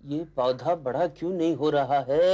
ये पौधा बड़ा क्यों नहीं हो रहा है?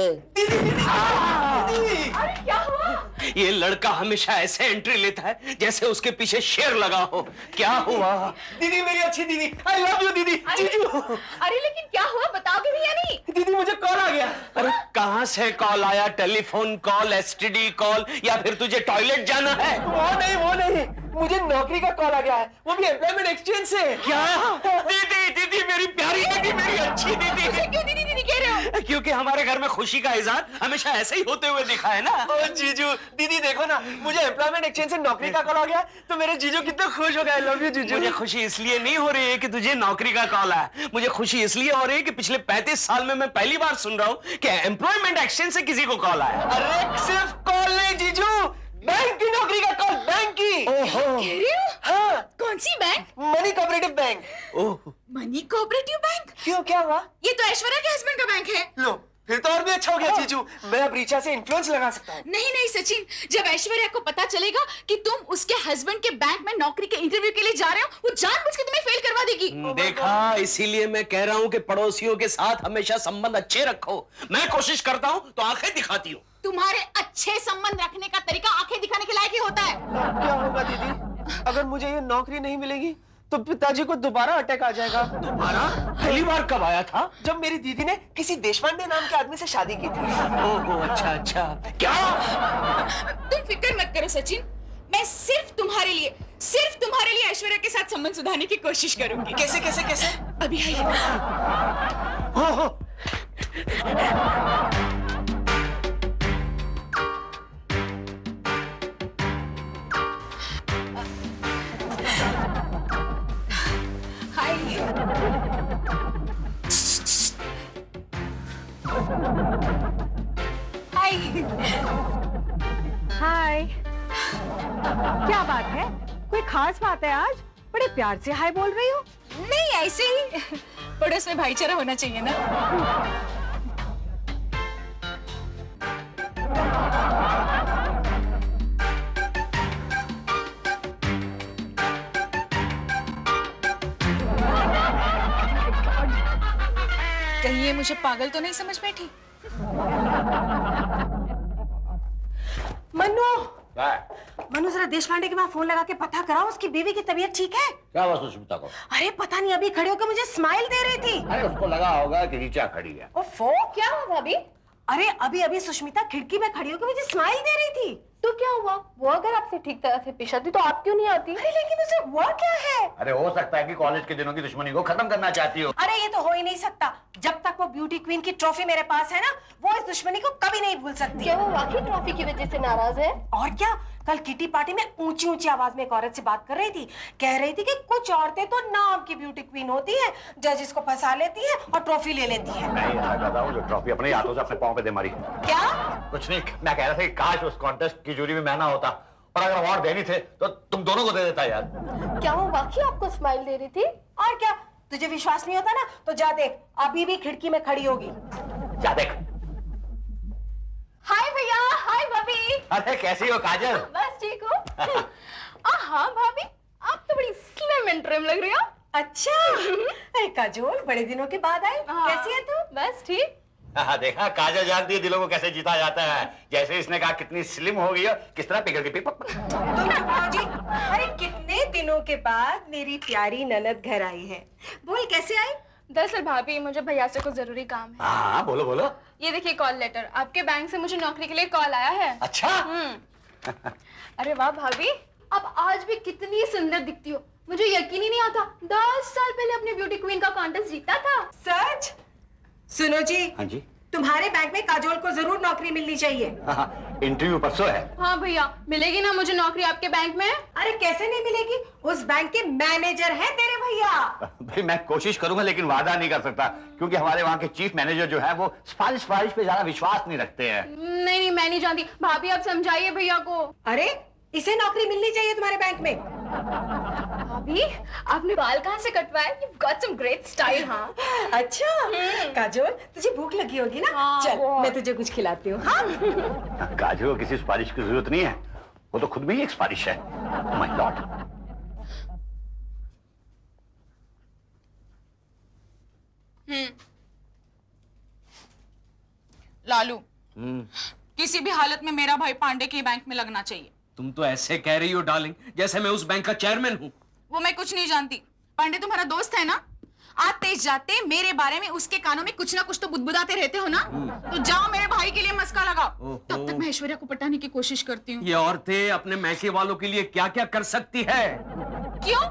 अरे क्या हुआ? ये लड़का हमेशा ऐसे एंट्री लेता है जैसे उसके पीछे शेर लगा हो। क्या हुआ? दीदी मेरी अच्छी दीदी, आई लव यू दीदी। जीजू। अरे लेकिन क्या हुआ बताओगे भी या नहीं? दीदी मुझे कॉल आ गया। अरे कहाँ से कॉल आया? टेलीफोन कॉल, एसटीडी कॉल, या फिर तुझे टॉयलेट जाना है? वो नहीं, मुझे नौकरी का कॉल आ गया है, वो भी एम्प्लॉयमेंट एक्सचेंज से। क्या? दीदी दीदी, मेरी प्यारी दीदी, मेरी अच्छी दीदी। क्यों दीदी दीदी कह रहे हो? क्योंकि हमारे घर में खुशी का इजहार हमेशा ऐसे ही होते हुए दिखा है ना। ओ जीजू, दीदी देखो ना, मुझे एम्प्लॉयमेंट एक्सचेंज से नौकरी का कॉल आ गया, तो मेरे जीजू कितने खुश हो गए। आई लव यू जीजू। मुझे खुशी इसलिए नहीं हो रही है कि तुझे नौकरी का कॉल आया, मुझे खुशी इसलिए हो रही है कि पिछले 35 साल में मैं पहली बार सुन रहा हूँ कि एम्प्लॉयमेंट एक्सचेंज से किसी को कॉल आया। अरे सिर्फ कॉल नहीं जीजू, बैंक की नौकरी का कॉल, बैंक की। ओहो। कह रहे हो? हाँ, कौन सी bank? Money cooperative bank. Oh, money cooperative bank? क्यों, क्या हुआ? ये तो ऐश्वर्या के हस्बैंड का बैंक है। लो, फिर तो और भी अच्छा हो गया जीजू, मैं अब रीचा से इन्फ्लुएंस लगा सकता हूँ। नहीं नहीं सचिन, जब ऐश्वर्या को पता चलेगा कि तुम उसके हस्बैंड के बैंक में नौकरी के इंटरव्यू के लिए जा रहे हो, वो जानबूझ के तुम्हें फेल करवा देगी। देखा, इसीलिए मैं कह रहा हूँ कि पड़ोसियों के साथ हमेशा संबंध अच्छे रखो। मैं कोशिश करता हूँ तो आंखें दिखाती हूँ। तुम्हारे अच्छे संबंध रखने का तरीका आंखें दिखाने के लायक ही होता है। क्या होगा दीदी, अगर मुझे ये नौकरी नहीं मिलेगी तो पिताजी को दोबारा अटैक आ जाएगा। दोबारा? पहली बार कब आया था? जब मेरी दीदी ने किसी देशपांडे नाम के आदमी से शादी की थी। ओहो, अच्छा अच्छा। क्या? तुम फिक्र मत करो सचिन, मैं सिर्फ तुम्हारे लिए ऐश्वर्या के साथ संबंध सुधारने की कोशिश करूंगी। कैसे कैसे कैसे? अभी आइए। हाय। हाय। क्या बात है? कोई खास बात है आज? बड़े प्यार से हाय बोल रही हो। नहीं ऐसे ही, पड़ोस में भाईचारा होना चाहिए ना। कहीं ये मुझे पागल तो नहीं समझ बैठी? मनु, क्या है? मनु जरा देशपांडे के वहाँ फोन लगा के पता कराओ उसकी बीवी की तबीयत ठीक है? क्या हुआ सुष्मिता को? अरे पता नहीं, अभी खड़े होकर मुझे स्माइल दे रही थी। अरे उसको लगा होगा कि रीचा खड़ी है। ओफो, क्या हुआ भाभी? अरे अभी अभी सुष्मिता खिड़की में खड़ी होकर मुझे स्माइल दे रही थी। तो क्या हुआ? वो अगर आपसे ठीक तरह से पेश आती तो आप क्यों नहीं आती? अरे लेकिन उसे हुआ क्या है? अरे हो सकता है कि कॉलेज के दिनों की दुश्मनी को खत्म करना चाहती हो। अरे ये तो हो ही नहीं सकता। जब तक वो ब्यूटी क्वीन की ट्रॉफी मेरे पास है ना, वो इस दुश्मनी को कभी नहीं भूल सकती। क्या वो वाकई ट्रॉफी की वजह से नाराज है? और क्या, कल किटी पार्टी में ऊंची ऊंची आवाज में एक औरत से बात कर रही थी। कह रही थी कि कुछ औरतें तो नाम की ब्यूटी क्वीन होती है, जजेस को फंसा लेती है और ट्रॉफी ले लेती है। मैं ऐसा कर रहा हूँ जो ट्रॉफी अपने हाथों से अपने पाँव पे दे मारी। क्या? कुछ नहीं, मैं कह रहा था कि काश उस कॉन्टेस्ट की जूरी में मैं ना होता, और अगर अवार्ड देनी थे तो तुम दोनों को दे देता यार। क्या वो वाकई आपको स्माइल दे रही थी? और क्या, तुझे विश्वास नहीं होता ना तो जा देख, अभी भी खिड़की में खड़ी होगी। क्या देख? हाय भैया, हाय भाभी। अरे कैसी हो काजल? बस ठीक हो? हाँ भाभी, आप तो बड़ी स्लिम एंड ट्रिम लग रही हो। अच्छा, अरे काजोल, बड़े दिनों के बाद आई। कैसी है तू? बस ठीक। हाँ, देखा काजल जानती है दिलों को कैसे जीता जाता है। जैसे इसने कहा कितनी स्लिम हो गई है, किस तरह पिघल के जी, अरे कितने दिनों के बाद मेरी प्यारी ननद घर आई है। बोल कैसे आई? दरअसल भाभी, मुझे भैया से कुछ जरूरी काम है। हाँ बोलो बोलो। ये देखिए कॉल लेटर, आपके बैंक से मुझे नौकरी के लिए कॉल आया है। अच्छा। अरे वाह भाभी, आप आज भी कितनी सुंदर दिखती हो। मुझे यकीन ही नहीं आता, 10 साल पहले अपने ब्यूटी क्वीन का कॉन्टेस्ट जीता था। सच? सुनो जी, हाँ जी। तुम्हारे बैंक में काजोल को जरूर नौकरी मिलनी चाहिए। हाँ, इंटरव्यू परसों है। हाँ भैया, मिलेगी ना मुझे नौकरी आपके बैंक में? अरे कैसे नहीं मिलेगी, उस बैंक के मैनेजर हैं तेरे भैया। भाई मैं कोशिश करूंगा लेकिन वादा नहीं कर सकता, क्योंकि हमारे वहाँ के चीफ मैनेजर जो है वो सिफारिश पे ज्यादा विश्वास नहीं रखते हैं। नहीं मैं नहीं जानती भाभी, आप समझाइए भैया को। अरे इसे नौकरी मिलनी चाहिए तुम्हारे बैंक में। भाभी, आपने बाल कहाँ से कटवाए? You've got some great style, हाँ। अच्छा, काजोल तुझे भूख लगी होगी ना? हाँ, चल बहुत। मैं तुझे कुछ खिलाती हूँ। हाँ? काजू को किसी सिफारिश की जरूरत नहीं है, वो तो खुद में ही एक सिफारिश है। My Lord. लालू, किसी भी हालत में मेरा भाई पांडे के बैंक में लगना चाहिए। तुम तो ऐसे कह रही हो डार्लिंग जैसे मैं उस बैंक का चेयरमैन हूँ। वो मैं कुछ नहीं जानती। पांडे तुम्हारा दोस्त है ना? आते जाते मेरे बारे में उसके कानों में कुछ ना कुछ तो बुदबुदाते रहते हो ना। तो जाओ मेरे भाई के लिए मस्का लगाओ। तब तक मैं ऐश्वर्या को पटाने की कोशिश करती हूँ। ये औरतें अपने मैके वालों के लिए क्या क्या कर सकती है। क्यों?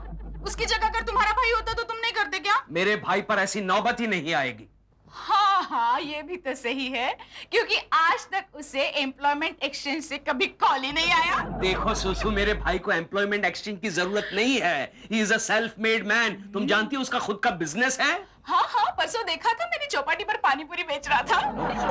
उसकी जगह अगर तुम्हारा भाई होता तो तुम नहीं करते क्या? मेरे भाई पर ऐसी नौबत ही नहीं आएगी। हाँ हाँ, ये भी तो सही है, क्योंकि आज तक उसे एम्प्लॉयमेंट एक्सचेंज से कभी कॉल ही नहीं आया। देखो सुसु, मेरे भाई को एम्प्लॉयमेंट एक्सचेंज की जरूरत नहीं है। He is a self made man. तुम जानती हो उसका खुद का बिजनेस है। हाँ हाँ, परसों देखा था, मेरी चौपाटी पर पानी पूरी बेच रहा था।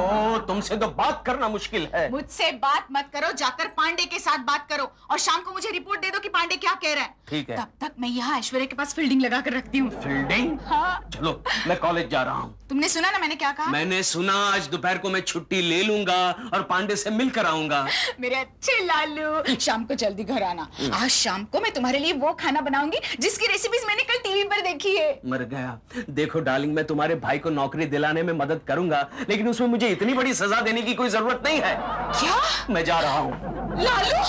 ओह, तुमसे तो बात करना मुश्किल है। मुझसे बात मत करो, जाकर पांडे के साथ बात करो और शाम को मुझे रिपोर्ट दे दो कि पांडे क्या कह रहा है। ठीक है। तब तक मैं यहाँ ऐश्वर्या के पास फील्डिंग लगा कर रखती हूँ। फील्डिंग? हाँ। चलो, मैं कॉलेज जा रहा हूँ। तुमने सुना ना मैंने क्या कहा? मैंने सुना। आज दोपहर को मैं छुट्टी ले लूंगा और पांडे से मिलकर आऊंगा। मेरे अच्छे लालू, शाम को जल्दी घर आना। आज शाम को मैं तुम्हारे लिए वो खाना बनाऊंगी जिसकी रेसिपीज मैंने कल टीवी पर देखी है। मर गया। देखो डार्लिंग, मैं तुम्हारे भाई को नौकरी दिलाने में मदद करूंगा, लेकिन उसमें मुझे इतनी बड़ी सजा देने की कोई जरूरत नहीं है। क्या? मैं जा रहा हूँ। Lalu!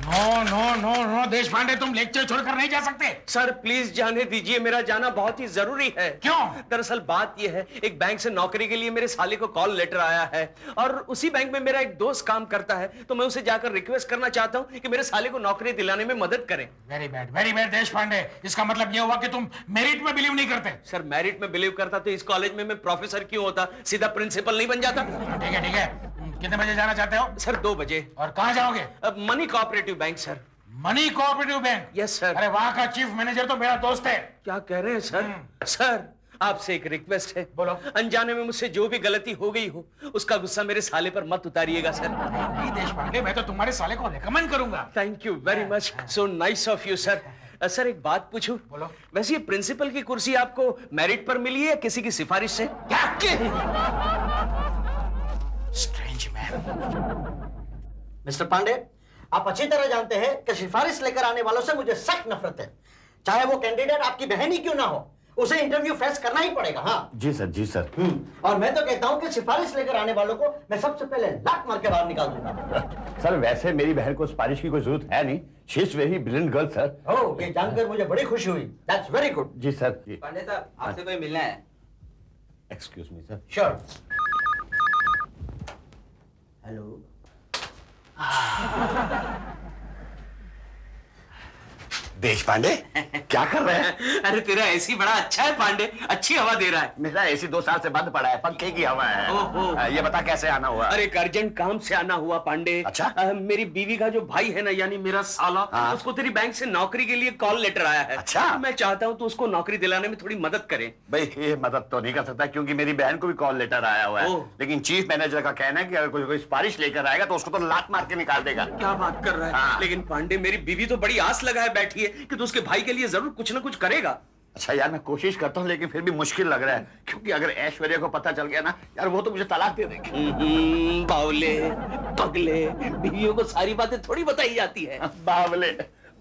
No no no no Deshpande, तुम लेक्चर छोड़कर नहीं जा सकते। सर प्लीज जाने दीजिए, मेरा जाना बहुत ही जरूरी है। क्यों? दरअसल बात यह है, एक बैंक से नौकरी के लिए मेरे साले को कॉल लेटर आया है और उसी बैंक में मेरा एक दोस्त काम करता है, तो मैं उसे जाकर रिक्वेस्ट करना चाहता हूँ कि मेरे साले को नौकरी दिलाने में मदद करें। वेरी बैड देश पांडे। इसका मतलब यह हुआ कि तुम मेरिट में बिलीव नहीं करते। सर मेरिट में बिलीव करता तो इस कॉलेज में मैं प्रोफेसर क्यों होता, सीधा प्रिंसिपल नहीं बन जाता। ठीक है। कितने बजे जाना चाहते हो? सर 2 बजे। और कहाँ जाओगे? Money cooperative bank sir. Money cooperative bank? Yes sir. अरे वहाँ का चीफ मैनेजर तो मेरा दोस्त है। क्या कह रहे हैं सर? सर आपसे एक रिक्वेस्ट है। बोलो। अनजाने में मुझसे जो भी गलती हो गई हो, उसका गुस्सा मेरे साले पर मत उतारिएगा सर। नहीं देश पांडे, मैं तो तुम्हारे साले को रिकमेंड करूंगा। Thank you very much, so nice of you sir. Sir एक बात पूछूं? बोलो। वैसे ये प्रिंसिपल की कुर्सी आपको मेरिट पर मिली है या किसी की सिफारिश से? Strange man. मिस्टर पांडे, आप अच्छी तरह जानते हैं कि सिफारिश लेकर आने वालों से मुझे सख्त नफरत है। चाहे वो कैंडिडेट आपकी बहन ही क्यों ना हो, उसे इंटरव्यू फेस करना ही पड़ेगा। हाँ जी सर। और मैं तो कहता हूं कि सिफारिश लेकर आने वालों को मैं सबसे पहले लात मार के बाहर निकाल दूंगा। सर वैसे मेरी बहन को सिफारिश की कोई जरूरत है नहीं। She is very brilliant girl sir. Oh, ये जानकर मुझे बड़ी खुशी हुई। That's very good. जी सर। जी पांडे साहब, आपसे कोई मिलना है। Excuse me sir. Sure. Hello. Deshpande क्या कर रहे हैं? अरे तेरा एसी बड़ा अच्छा है पांडे, अच्छी हवा दे रहा है। मेरा एसी 2 साल से बंद पड़ा है, पंखे की हवा ओहो। है। ये बता कैसे आना हुआ? अरे एक अर्जेंट काम से आना हुआ पांडे। अच्छा? मेरी बीवी का जो भाई है ना, यानी मेरा साला, हाँ। उसको तेरी बैंक से नौकरी के लिए कॉल लेटर आया है। अच्छा? मैं चाहता हूँ तो उसको नौकरी दिलाने में थोड़ी मदद करे। भाई ये मदद तो नहीं कर सकता क्योंकि मेरी बहन को भी कॉल लेटर आया हुआ है। ओह। लेकिन चीफ मैनेजर का कहना है कि अगर कोई सिफारिश लेकर आएगा तो उसको तो लात मार के निकाल देगा। क्या बात कर रहा है? हाँ। लेकिन पांडे मेरी बीवी तो बड़ी आस लगाए बैठी है कि तू उसके भाई के लिए जरूर कुछ ना कुछ करेगा। अच्छा यार, मैं कोशिश करता हूँ लेकिन फिर भी मुश्किल लग रहा है, क्योंकि अगर ऐश्वर्या को पता चल गया ना यार, वो तो मुझे तलाक दे देगी। बावले पगले, बीवियों को सारी बातें थोड़ी बताई जाती है। बावले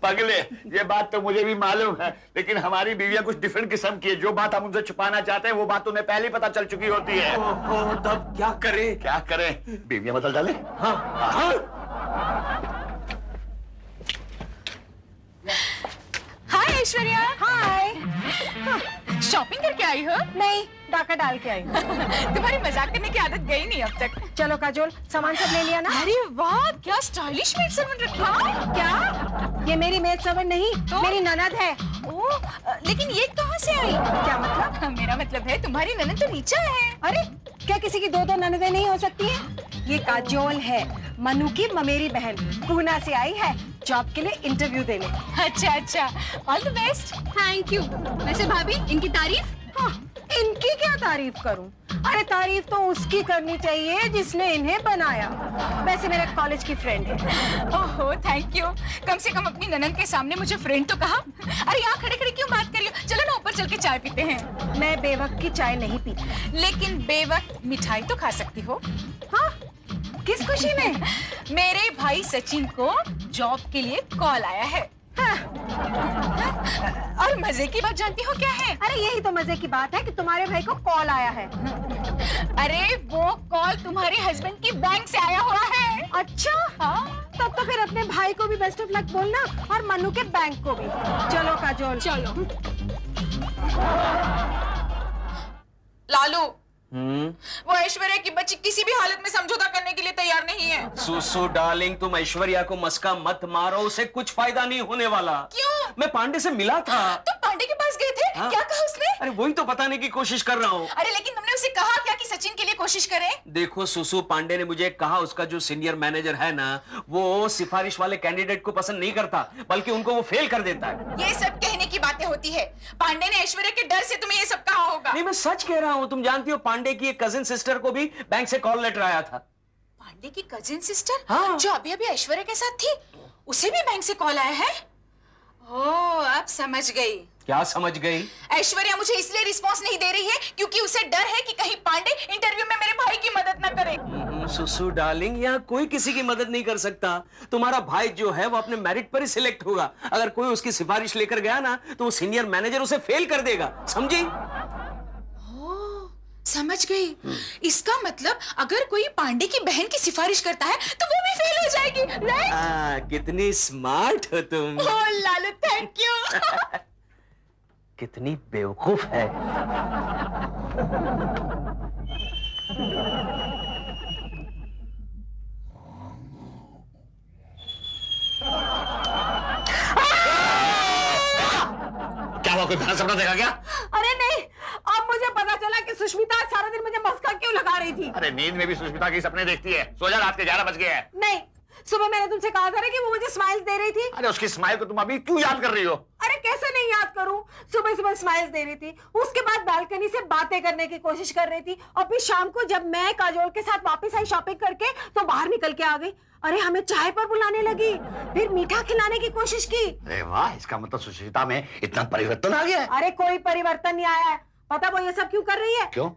पगले, ये बात तो मुझे भी मालूम है, लेकिन हमारी बीवियां कुछ डिफरेंट किस्म की है। जो बात हम उनसे छुपाना चाहते हैं वो बात उन्हें पहले ही पता चल चुकी होती है। ओहो, तब क्या करे? क्या करें? बीवियां बदल डाले। हाँ हाँ। हाय ऐश्वर्या। हाय। शॉपिंग करके आई हो? नहीं, डाका डाल के आई हूँ। तुम्हारी मजाक करने की आदत गई नहीं अब तक। चलो काजोल, सामान सब ले लिया ना? अरे वाह, क्या स्टाइलिश मेड सर्वेंट रखा। क्या? ये मेरी मेड सर्वेंट नहीं, तो? मेरी ननद है। ओह, लेकिन ये कहाँ से आई? क्या मतलब? मेरा मतलब है तुम्हारी ननद तो नीचे है। अरे क्या किसी की 2 ननदें नहीं हो सकती हैं? ये काजोल है, मनु की ममेरी बहन, पूना से आई है जॉब के लिए इंटरव्यू देने। अच्छा, all the best. Thank you. वैसे भाभी, इनकी तारीफ? हाँ, इनकी क्या तारीफ करूं? अरे तारीफ तो उसकी करनी चाहिए जिसने इन्हें बनाया। वैसे मेरे कॉलेज की फ्रेंड है। ओहो, थैंक यू। कम से कम अपनी ननद के सामने मुझे फ्रेंड तो कहा। अरे यहाँ खड़े खड़े क्यों बात कर रही हो? चलो ना ऊपर चल के चाय पीते हैं। मैं बेवक्त की चाय नहीं पीती। लेकिन बेवक्त मिठाई तो खा सकती हो। हाँ, किस खुशी में? मेरे भाई सचिन को जॉब के लिए कॉल आया है। हाँ, और मजे की बात जानती हो क्या है? अरे यही तो मजे की बात है कि तुम्हारे भाई को कॉल आया है। अरे वो कॉल तुम्हारे हस्बैंड की बैंक से आया हुआ है। अच्छा, हाँ? तब तो फिर अपने भाई को भी बेस्ट ऑफ लक बोलना और मनु के बैंक को भी। चलो काजोल, चलो। लालू, वो ऐश्वर्या की बच्ची किसी भी हालत में समझौता करने के लिए तैयार नहीं है। सुसु डार्लिंग, तुम ऐश्वर्या को मस्का मत मारो, उसे कुछ फायदा नहीं होने वाला। क्यों? मैं पांडे से मिला था। तुम पांडे के पास गए थे? हाँ? क्या कहा उसने? अरे वही तो बताने की कोशिश कर रहा हूँ। अरे लेकिन तुमने उसे कहा क्या कि सचिन के लिए कोशिश करे? देखो सुसु, पांडे ने मुझे कहा उसका जो सीनियर मैनेजर है ना, वो सिफारिश वाले कैंडिडेट को पसंद नहीं करता, बल्कि उनको वो फेल कर देता है। ये सब कहने की बातें होती है। पांडे ने ऐश्वर्या के डर से तुम्हें ये सब कहा होगा। नहीं, मैं सच कह रहा हूँ। तुम जानती हो पांडे की एक कजिन सिस्टर को भी बैंक से कॉल लेटर आया था। पांडे की कजिन सिस्टर, हाँ। जो अभी अभी ऐश्वर्या के साथ थी, उसे भी बैंक से कॉल आया है? ओह, अब समझ गई। क्या समझ गई? ऐश्वर्या मुझे इसलिए रिस्पॉन्स नहीं दे रही है क्योंकि उसे डर है कि कहीं पांडे इंटरव्यू में मेरे भाई की मदद न करे। सुसु डार्लिंग, यहाँ कोई किसी की मदद नहीं कर सकता। तुम्हारा भाई जो है वो अपने मेरिट पर ही सिलेक्ट होगा। अगर कोई उसकी सिफारिश लेकर गया ना, तो वो सीनियर मैनेजर उसे फेल कर देगा, समझी? समझ गई। इसका मतलब अगर कोई पांडे की बहन की सिफारिश करता है तो वो भी फेल हो जाएगी, राइट? कितनी स्मार्ट हो तुम। ओह लालू, थैंक यू। कितनी बेवकूफ है। क्या हुआ, कोई भला सपना देखा क्या? अरे नहीं, अब मुझे पता चला कि सुष्मिता सारा दिन मुझे मस्का क्यों लगा रही थी। अरे नींद में भी सुष्मिता की सपने देखती है। सो जा, रात के 11 बज गए हैं। नहीं, सुबह मैंने तुमसे कहा था ना कि वो मुझे स्माइल्स दे रही थी। अरे उसकी स्माइल को तुम अभी क्यों याद कर रही हो? अरे कैसे नहीं याद करूं, सुबह सुबह स्माइल्स दे रही थी, उसके बाद बालकनी से बातें करने की कोशिश कर रही थी, और फिर शाम को जब मैं काजोल के साथ वापस आई शॉपिंग करके तो बाहर निकल के आ गई। अरे हमें चाय पर बुलाने लगी, फिर मीठा खिलाने की कोशिश की। अरे वाह, इसका मतलब सुष्मिता में इतना परिवर्तन आ गया है। अरे कोई परिवर्तन नहीं आया है। पता वो ये सब क्यों कर रही है? क्यों?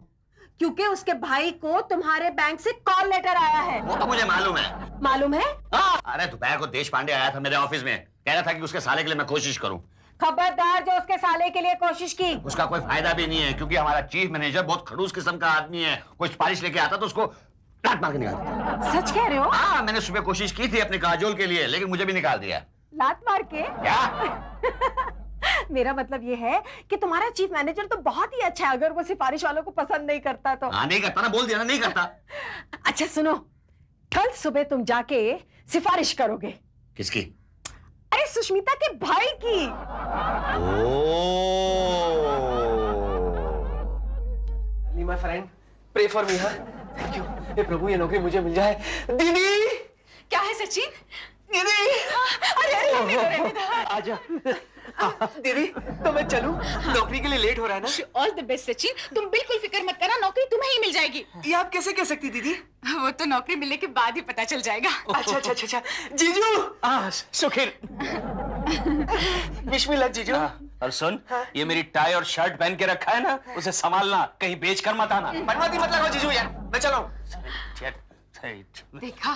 क्योंकि उसके भाई को तुम्हारे बैंक से कॉल लेटर आया है। वो तो मुझे मालूम है। मालूम है? अरे दोपहर को देश पांडे आया था मेरे ऑफिस में, कह रहा था कि उसके साले के लिए मैं कोशिश करूं। खबरदार, जो उसके साले के लिए कोशिश की। उसका कोई फायदा भी नहीं है, क्योंकि हमारा चीफ मैनेजर बहुत खड़ूस किस्म का आदमी है। कोई सिफारिश लेके आता तो उसको लात मार के निकाल देता। सच कह रहे हो? हाँ, मैंने सुबह कोशिश की थी अपने काजोल के लिए, लेकिन मुझे भी निकाल दिया। लात मार के? क्या? मेरा मतलब ये है कि तुम्हारा चीफ मैनेजर तो बहुत ही अच्छा है, अगर वो सिफारिश वालों को पसंद नहीं करता तो। हाँ, नहीं करता ना, बोल दिया ना, नहीं करता। अच्छा सुनो, कल सुबह तुम जाके सिफारिश करोगे। किसकी? अरे सुष्मिता के भाई की। My friend, pray for me. हाँ, थैंक यू। हे प्रभु, ये नौकरी मुझे मिल जाए। दीदी, क्या है सचिन? दीदी, अरे अरे रहने दो। आजा। दीदी, तो मैं चलूं? नौकरी के लिए लेट हो रहा है ना? ऑल द बेस्ट सचिन, तुम बिल्कुल फिक्र मत करना, नौकरी तुम्हें ही मिल जाएगी। ये आप कैसे कह सकती दीदी? वो तो नौकरी मिलने के बाद ही पता चल जाएगा। अच्छा अच्छा अच्छा, जीजू। सुखीर। विश मी लक जीजू। और सुन, ये मेरी टाई और शर्ट पहन के रखा है ना, उसे संभालना, कहीं बेच कर मत आना। बनवाती मत लगाओ जीजू यार, मैं चला हूं। देखा,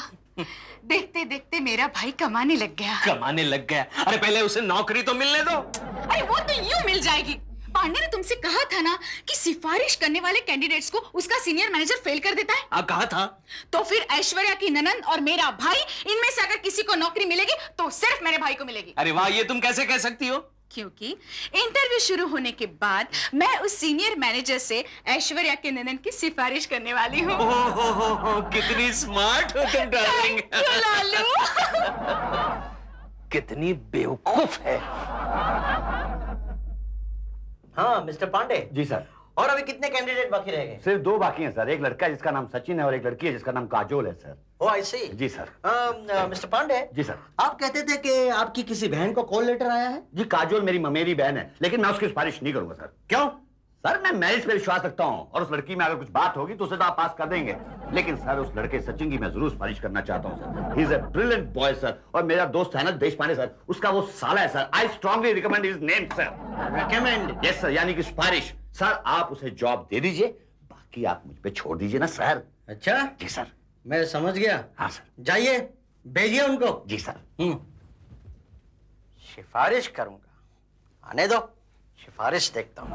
देखते देखते मेरा भाई कमाने लग गया। कमाने लग गया? अरे पहले उसे नौकरी तो मिलने दो। अरे वो तो यूं मिल जाएगी। पांडे ने तुमसे कहा था ना कि सिफारिश करने वाले कैंडिडेट्स को उसका सीनियर मैनेजर फेल कर देता है। कहा था। तो फिर ऐश्वर्या की ननंद और मेरा भाई, इनमें से अगर किसी को नौकरी मिलेगी तो सिर्फ मेरे भाई को मिलेगी। अरे वाह, ये तुम कैसे कह सकती हो? क्योंकि इंटरव्यू शुरू होने के बाद मैं उस सीनियर मैनेजर से ऐश्वर्या के ननंद की सिफारिश करने वाली हूँ। कितनी स्मार्ट हो तुम डार्लिंग। लालू। कितनी बेवकूफ है। हाँ मिस्टर पांडे जी सर। और अभी कितने कैंडिडेट बाकी रह गए? सिर्फ 2 बाकी हैं सर। एक लड़का है जिसका नाम सचिन है और एक लड़की है जिसका नाम काजोल है sir. O I C. Ji sir. Mister Pandey ji sir. आप कहते थे कि आपकी किसी बहन को कॉल लेटर आया है? जी, काजोल मेरी ममेरी बहन है, लेकिन मैं उसकी सिफारिश नहीं करूंगा सर। क्यों? सर मैं मैरिज पे विश्वास रखता हूँ, और उस लड़की में अगर कुछ बात होगी तो उसे तो आप पास कर देंगे, लेकिन सर उस लड़के सचिन की मैं जरूर सिफारिश करना चाहता हूँ sir. He is a brilliant boy sir, और मेरा दोस्त है ना देश पांडे सर, उसका वो साला है sir. I strongly recommend his name sir. Recommend? Yes sir, यानी कि सिफारिश। सर आप उसे जॉब दे दीजिए, बाकी आप मुझ पे छोड़ दीजिए ना सर। अच्छा जी सर। मैं समझ गया। हाँ सर। जाइए, भेजिए उनको। जी सर। सिफारिश करूंगा? आने दो, सिफारिश देखता हूँ।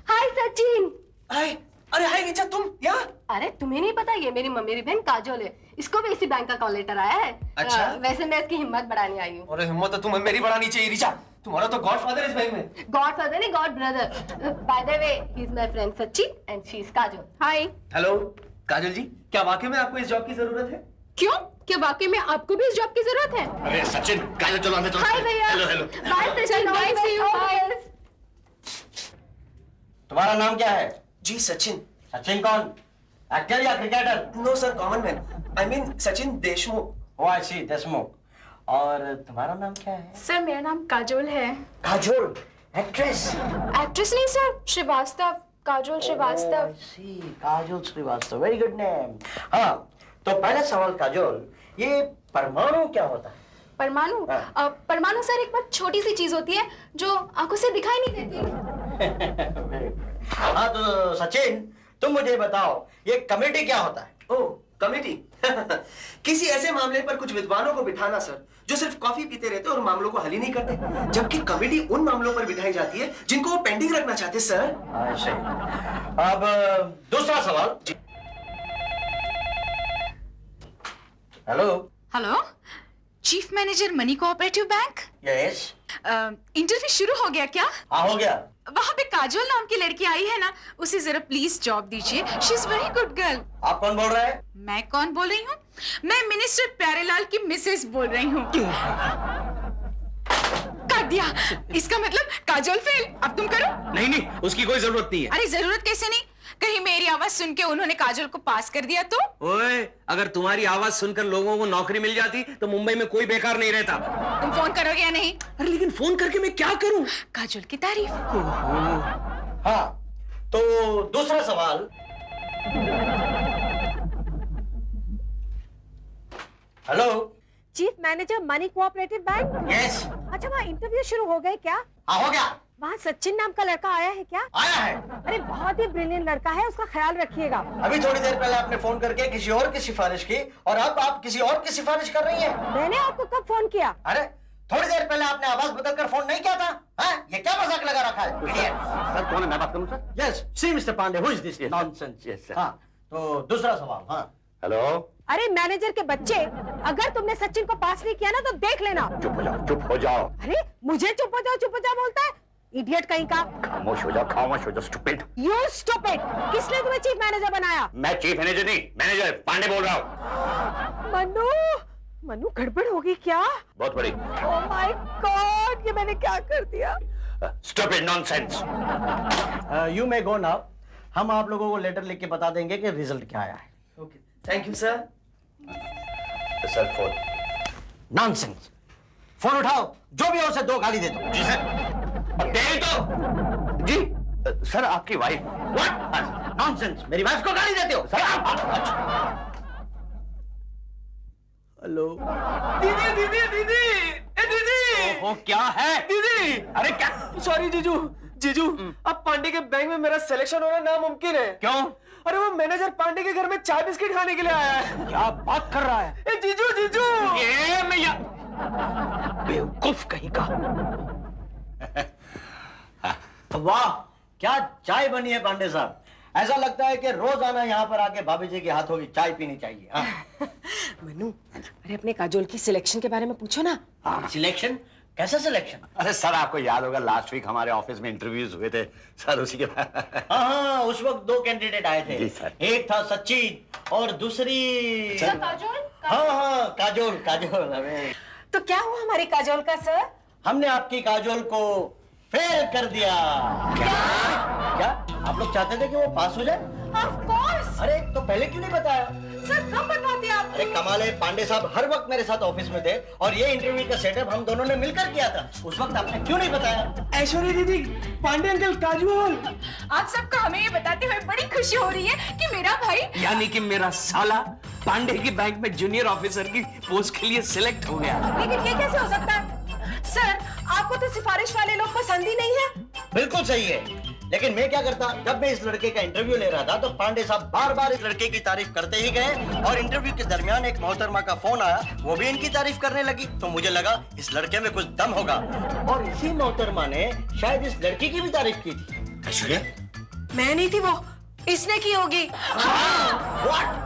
हाय सचिन। हाय, अरे हाय रिचा, तुम यहाँ? अरे तुम्हें नहीं पता, ये मेरी मेरी बहन काजोल है, इसको भी इसी बैंक का कॉल लेटर आया है। अच्छा। वैसे मैं इसकी हिम्मत बढ़ाने आई हूँ। अरे हिम्मत तो तुम्हें मेरी बढ़ानी चाहिए रिचा, तुम्हारा तो गॉडफादर है इस बैंक में। गॉडफादर नहीं, god brother. By the way, he is my friend Sachin and she is Kajol. Hi. Hello Kajal ji, क्या वाकई में आपको इस जॉब की जरूरत है? क्यों? क्या वाकई में आपको भी इस जॉब की जरूरत है? अरे सचिन, काजल चलो अंदर चलो। हाय भैया। Hello hello. Bye Sachin, bye see you. Bye. तुम्हारा नाम क्या है? जी सचिन। सचिन कौन? एक्टर या cricketer? No sir, common man, I mean Sachin Deshmukh. Oh I see, Deshmukh. और तुम्हारा नाम क्या है? सर मेरा नाम काजोल है। काजोल, एक्ट्रेस। एक्ट्रेस नहीं sir, Srivastava, Kajol Srivastava. See, Kajol Srivastava, very good name. हाँ, तो पहला सवाल काजोल, ये परमाणु क्या होता है? परमाणु? परमाणु सर एक बहुत छोटी सी चीज होती है जो आंखों से दिखाई नहीं देती। हाँ तो सचिन, तुम मुझे बताओ, ये कमेटी क्या होता है? ओह, कमेटी। किसी ऐसे मामले पर कुछ विद्वानों को बिठाना सर, जो सिर्फ कॉफी पीते रहते और मामलों को हल ही नहीं करते, जबकि कमेटी उन मामलों पर बिठाई जाती है जिनको वो पेंडिंग रखना चाहते सर। ऐसे। अब दूसरा सवाल। Hello. Hello, chief manager money cooperative bank. Yes. Interview शुरू हो गया क्या? हाँ हो गया। वहाँ पे काजोल नाम की लड़की आई है ना, उसे जरा प्लीज जॉब दीजिए। She is very good girl. आप कौन बोल रहे हैं? मैं कौन बोल रही हूँ? मैं मिनिस्टर प्यारेलाल की मिसेस बोल रही हूँ। कर दिया, इसका मतलब काजोल फेल। अब तुम करो। नहीं नहीं, उसकी कोई जरूरत नहीं है। अरे जरूरत कैसे नहीं? कहीं मेरी आवाज सुन के उन्होंने काजोल को पास कर दिया तो? ओए, अगर तुम्हारी आवाज सुनकर लोगों को नौकरी मिल जाती तो मुंबई में कोई बेकार नहीं रहता। तुम फोन करोगे या नहीं? अरे लेकिन फोन करके मैं क्या करूं? काजोल की तारीफ। हाँ, तो दूसरा सवाल। Hello. Chief manager money cooperative bank. Yes. अच्छा, वहाँ इंटरव्यू शुरू हो गए क्या? हाँ हो गया। वहाँ सचिन नाम का लड़का आया है क्या? आया है। अरे बहुत ही ब्रिलियंट लड़का है, उसका ख्याल रखिएगा। अभी थोड़ी देर पहले आपने फोन करके किसी और की सिफारिश की और अब आप किसी और की सिफारिश कर रही हैं। मैंने आपको कब फोन किया? अरे थोड़ी देर पहले आपने आवाज बदलकर फोन नहीं किया था? हाँ? ये क्या मजाक लगा रखा है? सर कौन है, मैं बात करूं sir? Yes, see mister Pandey, who is this? Yes, sir. Nonsense. Yes, sir. हाँ, तो दूसरा सवाल। हाँ। हेलो। अरे मैनेजर के बच्चे, अगर तुमने सचिन को पास नहीं किया ना तो देख लेना। चुप हो जाओ, चुप हो जाओ। अरे मुझे चुप हो जाओ बोलता है, इडियट कहीं का। खामोश हो जाओ, खामोश हो जाओ, स्टूपिड। You stupid. किसने तुम्हें चीफ मैनेजर बनाया? मैं चीफ मैनेजर नहीं, मैनेजर पांडे बोल रहा हूँ। मनु गड़बड़ होगी क्या? बहुत बड़ी। ओह माय गॉड, ये मैंने क्या कर दिया? Stupid, nonsense. You may go now. हम आप लोगों को लेटर लिख के बता देंगे कि रिजल्ट क्या आया है। Okay, thank you sir. Sir phone. Nonsense. Phone उठाओ, जो भी हो उसे 2 गाली दे दो। जी सर। और तेरी तो जी सर, आपकी वाइफ। व्हाट? नॉनसेंस, मेरी वाइफ को गाली देते हो? सर आप हेलो। दीदी दीदी दीदी, ए दीदी। ओहो, क्या है? दीदी, अरे क्या? सॉरी जीजू। जीजू, अब पांडे के बैंक में मेरा सिलेक्शन होना नामुमकिन है। क्यों? अरे वो मैनेजर पांडे के घर में चाय बिस्किट खाने के लिए आया है। क्या बात कर रहा है? ए जीजू जीजू। ये मैं बेवकूफ कहीं का। वाह, क्या चाय बनी है पांडे साहब। ऐसा लगता है कि रोजाना यहाँ पर आके भाभी जी के हाथों की चाय पीनी चाहिए। हाँ। मनु, अरे अपने काजोल की सिलेक्शन के बारे में पूछो ना। सिलेक्शन? कैसा सिलेक्शन? अरे सर, आपको याद होगा लास्ट वीक हमारे ऑफिस में इंटरव्यूज हुए थे सर, उसी के बाद। हाँ, उस वक्त 2 कैंडिडेट आए थे। जी सर। एक था सचिन और दूसरी काजोल। हाँ, काजोल। अबे तो क्या हुआ हमारी काजोल का सर? हमने आपकी काजोल को फेल कर दिया। क्या आप लोग चाहते थे कि वो पास हो जाए? Of course. अरे तो पहले क्यों नहीं बताया? सर कब बनवाते आप? अरे कमाल है, पांडे साहब हर वक्त मेरे साथ ऑफिस में थे और ये इंटरव्यू का सेटअप हम दोनों ने मिलकर किया था। उस वक्त आपने क्यों नहीं बताया? ऐश्वर्या दीदी, पांडे अंकल, काजोल। आप सबको हमें ये बताते हुए बड़ी खुशी हो रही है कि मेरा भाई, यानी कि मेरा साला पांडे की बैंक में जूनियर ऑफिसर की पोस्ट के लिए सिलेक्ट हो गया। लेकिन ये कैसे हो सकता है? सर आपको तो सिफारिश वाले लोग पसंद ही नहीं है। बिल्कुल सही है। लेकिन मैं क्या करता, जब मैं इस लड़के का इंटरव्यू ले रहा था तो पांडे साहब बार बार इस लड़के की तारीफ करते ही गए और इंटरव्यू के दरमियान एक मोहतरमा का फोन आया, वो भी इनकी तारीफ करने लगी। तो मुझे लगा इस लड़के में कुछ दम होगा और इसी मोहतरमा ने शायद इस लड़की की भी तारीफ की थी। ऐश्वर्या, मैं नहीं थी वो, इसने की होगी। What?